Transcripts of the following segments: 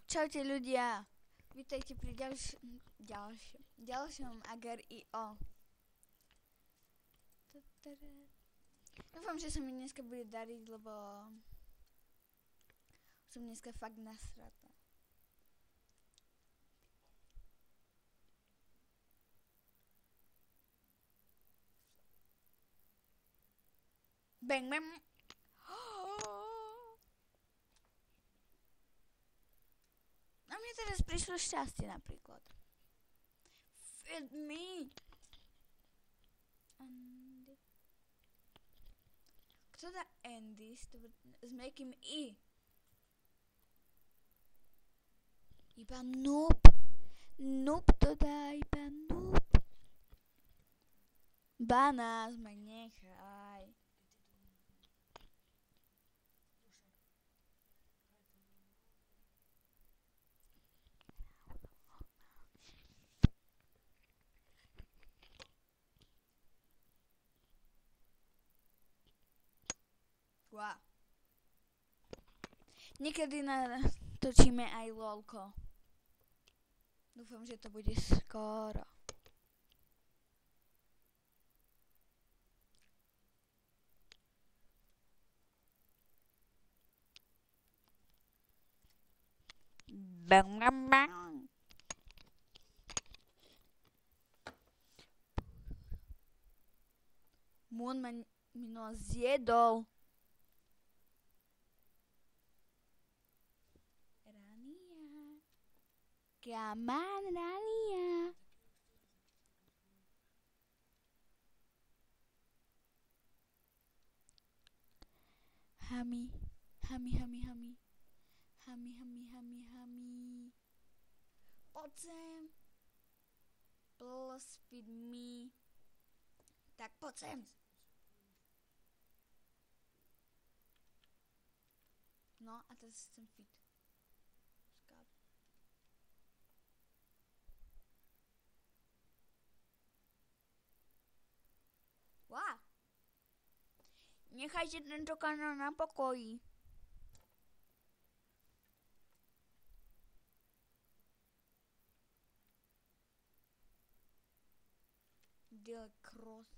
Čaute ľudia, vítajte pri ďalšom Agar.io. Dúfam, že sa mi dneska bude dariť, lebo som dneska fakt nasratá. Bang, bang. A mne teraz prišlo šťastie napríklad. Feed me. Andy. Kto dá Andy s mäkkým I? Iba noob. Noob to dá, iba noob. Banás ma nechaj. Wow. Niekedy natočíme aj lolko. Dúfam, že to bude skoro. Bang, bang, bang. Moon ma minula zjedol. Come on, Rania. Hami. Poď sem. Plus feed me. Tak poď sem. No a teraz chcem feed. Wow. Nechajte tento kanál na pokoji. Del Cross.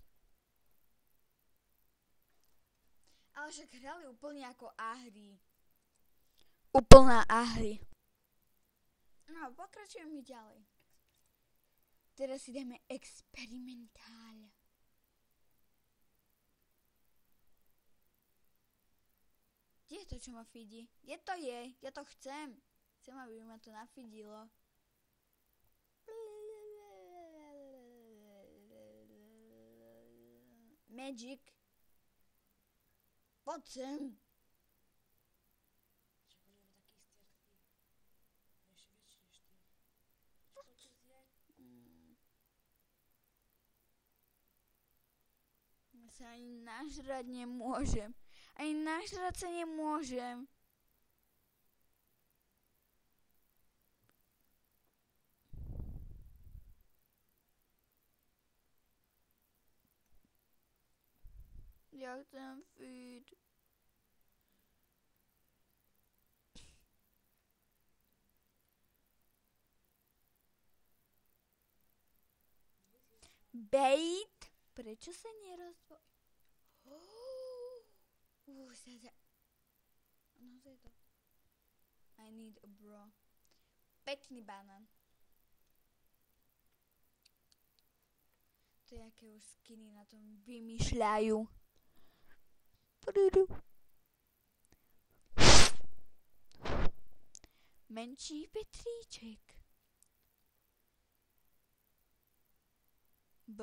Ale však hrali úplne ako ahry. Úplná ahry. No, pokračujeme ďalej. Teraz si dáme experimentál. Kde je to, čo ma feedí? Kde to je? Ja to chcem. Chcem, aby ma to nafeedilo. Magic. Poď sem. Ja sa ani nažrať nemôžem. Ani nažrať sa nemôžem. Ja chcem feed. Bait? Prečo sa nerozpo... No to je to. I need a bro. Pekný banán. To je aké už skiny na tom vymýšľajú. Menší Petríček. B.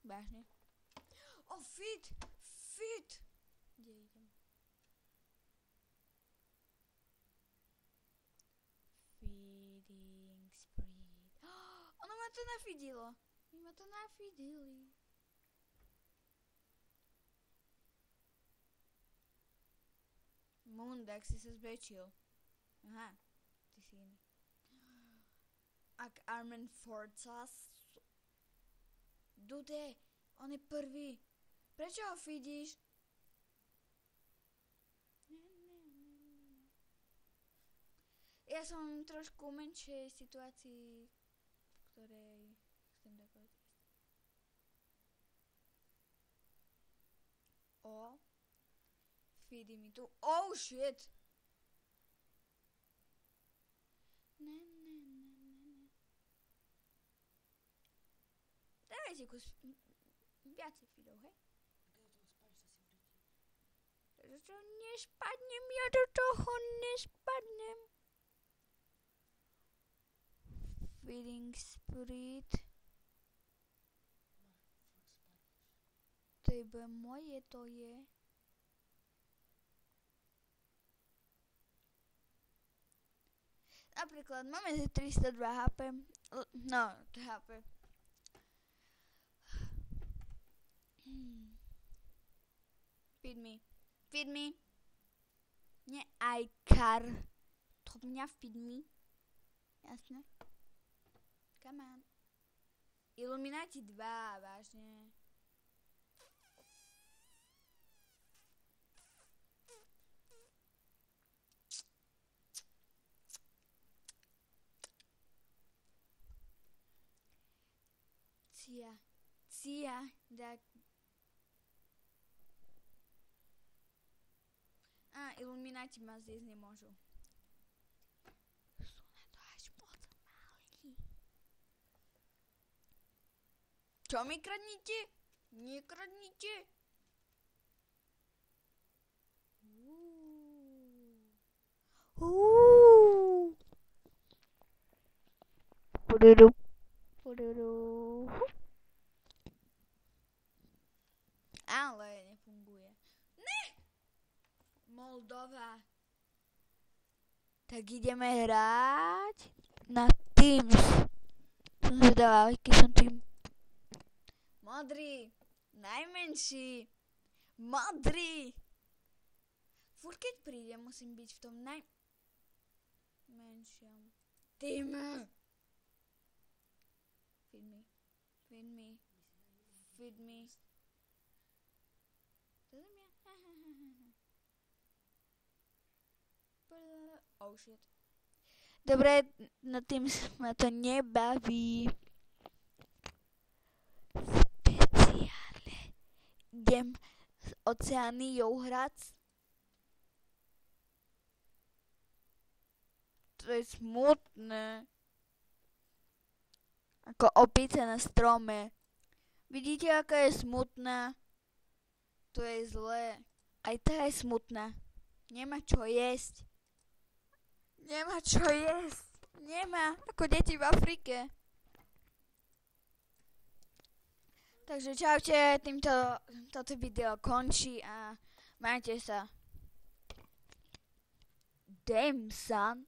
Vážne. Oh, feed. Kde idem? Feeding spree. Ono ma to nafeedilo. My ma to nafeedili. Mundak si sa zväčšil. Aha, ty si iný. Ak Armen Forzas. Dude, on je prvý. Prečo ho feedíš? Ja som trošku v menšej situácii, v ktorej chcem tak povedať. Feedy mi tu. Oh shit! Dajte kus viacej feedov, hej? Čo nespadnem, ja do toho nespadnem. Feeding Spirit. To iba moje to je. Napríklad máme 302 HP. No, HP. Feed me. Feed me. Nie iCar. To mňa feed me. Jasne. Come on. Illuminati 2, vážne. Cia, tak... Illuminati ma zjesť nemôžu. Sú na to až moc malí. Čo mi kradnite? Nekradnite. Ale nefunguje. Ne! Moldova. Tak ideme hrať na Teams. Som zvedavá, aký som tým. Modrý. Najmenší. Modrý. Furt keď prídem, musím byť v tom najmenšom týme. Feed me. Feed me. Feed me. Oh shit. Dobre, na tým ma to nebaví. Speciálne idem s Oceániou hrať. To je smutné. Ako opice na strome. Vidíte, aká je smutná? To je zlé. Aj tá je smutná. Nemá čo jesť. Nemá čo jesť. Nemá. Ako deti v Afrike. Takže čaute. Toto video končí a majte sa. Damn son.